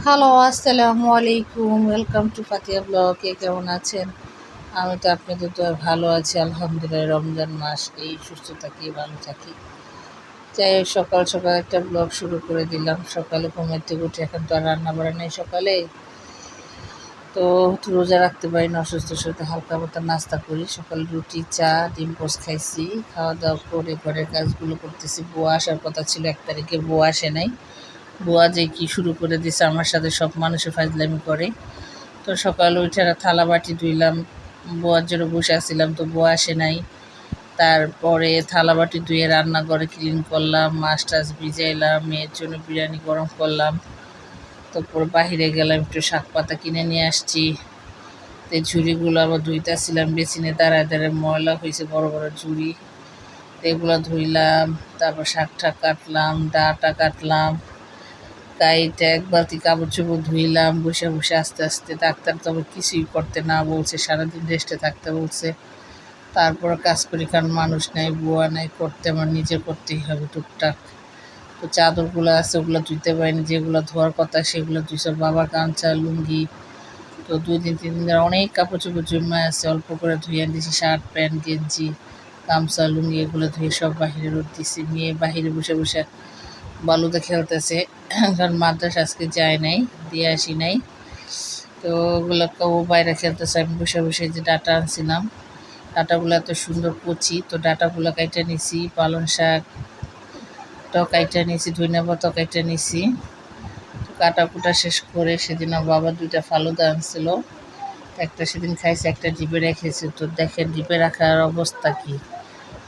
Hello, আসসালামু আলাইকুম। Welcome to Fatiya blog. কে কেমন আছেন? আমি তো আপনাদের তো ভালো আছি আলহামদুলিল্লাহ। রমজান মাস এই সুস্থ থাকি, ভালো থাকি। যাই হোক, সকাল সকাল একটা ব্লগ শুরু করে দিলাম। সকালে ঘুমের থেকে উঠে এখন তো আর রান্না বাড়া নেই সকালে, তো রোজা রাখতে পারি না, অসুস্থ সাথে হালকা পাতলা নাস্তা করি। সকালে রুটি, চা, ডিম পোস্ট খাইছি। খাওয়া দাওয়া করে ঘরের কাজগুলো করতেছি। বুয়া আসার কথা ছিল 1 তারিখে, বুয়া আসে নাই। বুয়া যে কি শুরু করে দিছে আমার সাথে, সব মানুষে ফাজলামি করে। তো সকালে উঠে থালা বাটি ধুইলাম, বুয়ার জন্য বসে আসছিলাম, তো বুয়া আসে নাই। তারপরে থালা বাটি ধুয়ে রান্নাঘরে ক্লিন করলাম, মাছ টাছ ভিজাইলাম, মেয়ের জন্য বিরিয়ানি গরম করলাম। তারপর বাহিরে গেলাম, একটু শাক পাতা কিনে নিয়ে আসছি। তো এই ঝুড়িগুলো আবার ধুইতেছিলাম, বেসিনে দাঁড়ায় দাঁড়ায় ময়লা হয়েছে, বড় বড় ঝুড়ি। তো এগুলো ধুইলাম, তারপর শাক ঠাক কাটলাম, ডাঁটা কাটলাম, কাইটা এক বালতি কাপড় চোপড় ধুইলাম বসে বসে আস্তে আস্তে। ডাক্তার তো আবার কিছুই করতে না বলছে, সারাদিন রেস্টে থাকতে বলছে। তারপর কাজ করি, কারণ মানুষ নাই, বুয়া নাই, করতে আমার নিজে করতেই হবে টুকটাক। তো চাদরগুলো আছে ওগুলো ধুইতে পারিনি, যেগুলো ধোয়ার কথা সেগুলো ধুইছে। বাবার গামছা, লুঙ্গি, তো 2 দিন 3 দিন ধরে অনেক কাপড় চোপড় জমে আছে, অল্প করে ধুয়ে দিয়েছি। শার্ট প্যান্ট গেঞ্জি গামছা লুঙ্গি এগুলো ধুয়ে সব বাহিরে রোদ দিছি। মেয়ে বাহিরে বসে বসে বালুতে খেলতেছে, কারণ মাদ্রাসা আজকে যায় নাই, দিয়ে আসি নাই। তো ওগুলো ও বাইরে খেলতেছে, আমি বসে বসে যে ডাটা আনছিলাম, ডাটাগুলো এত সুন্দর কচি, তো ডাটাগুলো কাইটা নিছি। পালং শাকটাও কাইটা নিছি, ধনিয়া পাতাও কাইটা নিছি। তো কাটা কুটা শেষ করে সেদিন আমার বাবা 2টা ফালুদা আনছিল, একটা সেদিন খাইছে, একটা ডিপে রেখেছে। তো দেখেন ডিপে রাখার অবস্থা কি,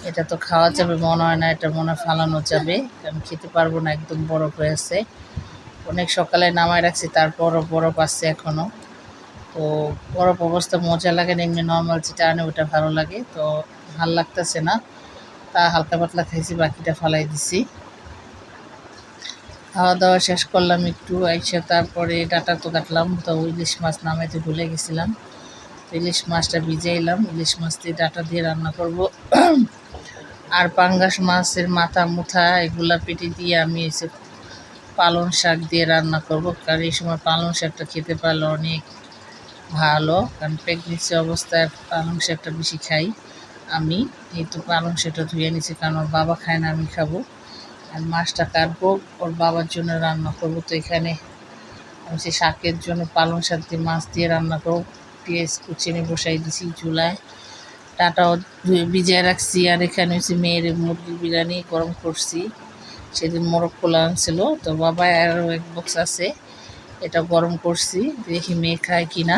এটা তো খাওয়া যাবে মনে হয় না, এটা মনে হয় ফালানো যাবে, কারণ খেতে পারবো না, একদম বরফ হয়েছে। অনেক সকালে নামায় রাখছি, তারপরও বরফ আসছে এখনও। তো বরফ অবস্থা মজা লাগে না, এমনি নর্মাল যেটা আনে ওটা ভালো লাগে। তো ভাল লাগতেছে না, তা হালকা পাতলা খাইছি, বাকিটা ফালাই দিছি। খাওয়া দাওয়া শেষ করলাম একটু আইসা, তারপরে ডাটা তো কাটলাম। তো ইলিশ মাছ নামাইতে ভুলে গেছিলাম, তো ইলিশ মাছটা ভিজাইলাম। ইলিশ মাছ দিয়ে ডাটা দিয়ে রান্না করব। আর পাঙ্গাস মাছের মাথা মুথা এগুলা পেটে দিয়ে আমি এসে পালং শাক দিয়ে রান্না করব, কারণ এই সময় পালং শাকটা খেতে পারলে অনেক ভালো, কারণ প্রেগনেন্সি অবস্থায় পালং শাকটা বেশি খাই আমি। এই তো পালং শাকটা ধুয়ে নিছি, কারণ ওর বাবা খায় না, আমি খাবো। আর মাছটা কাটবো, ওর বাবার জন্য রান্না করব। তো এখানে আমি সেই শাকের জন্য পালং শাক দিয়ে মাছ দিয়ে রান্না করব। পেঁয়াজ কুচিনি বসাই দিছি চুলায়, ডাটাও ধুয়ে ভিজিয়ে রাখছি। আর এখানে হচ্ছে মেয়ের মুরগির বিরিয়ানি গরম করছি, সেদিন মোরগ পোলা আনছিল, তো বাবা আরও 1 বক্স আছে, এটা গরম করছি, দেখি মেয়ে খায় কি না।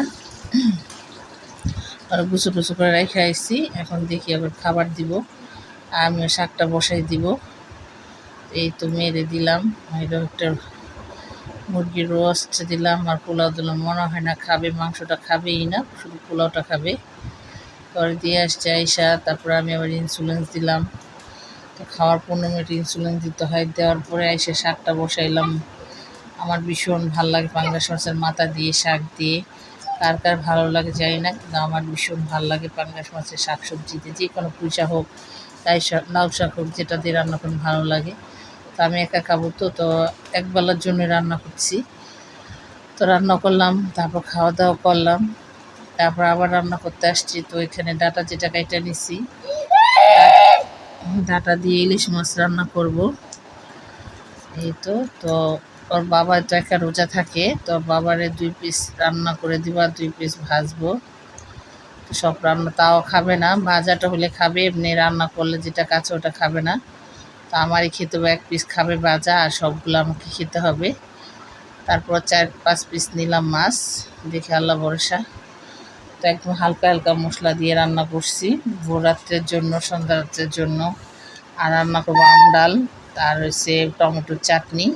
আর গুছু টুছু করে রেখে আসছি, এখন দেখি আবার খাবার দিব, আর আমিও শাকটা বসাই দিব। এই তো মেয়েরে দিলাম, এটা একটা মুরগির রোস্ট দিলাম, আর পোলাও দিলাম। মনে হয় না খাবে, মাংসটা খাবেই না, শুধু পোলাওটা খাবে। পরে দিয়ে আসছে আইসা, তারপর আমি আবার ইনসুলেন্স দিলাম। তো খাওয়ার 15 মিনিট ইনসুলিন দিতে হয়, দেওয়ার পরে এসে শাকটা বসাইলাম। আমার ভীষণ ভালো লাগে পাঙ্গাস মাছের মাথা দিয়ে শাক দিয়ে, কার কার ভালো লাগে জানি না, কিন্তু আমার ভীষণ ভালো লাগে পাঙ্গাস মাছের শাক সবজিতে, যে কোনো পুঁই হোক, তাই শাক, লাউ শাক হোক, যেটা দিয়ে রান্না করলে ভালো লাগে। তো আমি একা খাবো, তো একবেলার জন্য রান্না করছি। তো রান্না করলাম, তারপর খাওয়া দাওয়া করলাম, তারপর আবার রান্না করতে আসছি। তো এখানে ডাটা যেটা কাইটা নিছি, ডাটা দিয়ে ইলিশ মাছ রান্না করব। এই তো তো ওর বাবা তো একা রোজা থাকে, তো বাবারে 2 পিস রান্না করে দিব, আর 2 পিস ভাজবো। সব রান্না তাও খাবে না, ভাজাটা হলে খাবে, এমনি রান্না করলে যেটা কাছে ওটা খাবে না। তো আমারই খেতে হবে, 1 পিস খাবে ভাজা, আর সবগুলো আমাকে খেতে হবে। তারপর 4-5 পিস নিলাম মাছ, দেখে আল্লাহ ভরসা। তো একদম হালকা হালকা মশলা দিয়ে রান্না করছি ভোর রাত্রের জন্য, সন্ধ্যা রাত্রের জন্য। আর রান্না করবো আম ডাল, আর হচ্ছে টমেটোর চাটনি।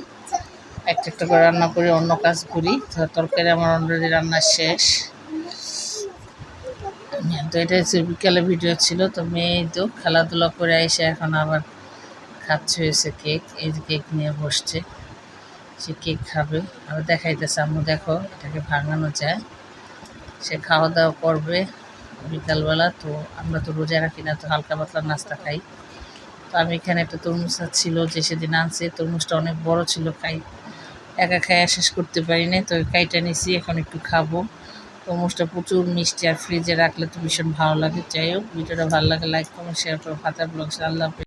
একটা একটা করে রান্না করি, অন্য কাজ করি। তো তরকারি আমার অলরেডি রান্না শেষ। তো এটা হচ্ছে বিকালে ভিডিও ছিল। তো মেয়ে তো খেলাধুলা করে এসে এখন আবার খাচ্ছে হয়েছে কেক, এই যে কেক নিয়ে বসছে, সে কেক খাবে। আবার দেখাইতেছে আম্মু দেখো এটাকে ভাঙানো যায়। সে খাওয়া দাওয়া করবে বিকালবেলা। তো আমরা তো রোজা রাখি না, তো হালকা পাতলা নাস্তা খাই। তো আমি এখানে একটা তরমুজ ছিল যে সেদিন আনছে, তরমুজটা অনেক বড় ছিল, খাই একা খাইয়া শেষ করতে পারি নাই, তো কাইটা নিছি, এখন একটু খাবো। তরমুজটা প্রচুর মিষ্টি, আর ফ্রিজে রাখলে তো ভীষণ ভালো লাগে। যাই হোক, ভিডিওটা ভালো লাগে লাইক কমেন্ট শেয়ার করো। ফাতেহা ব্লগস। আল্লাহ হাফেজ।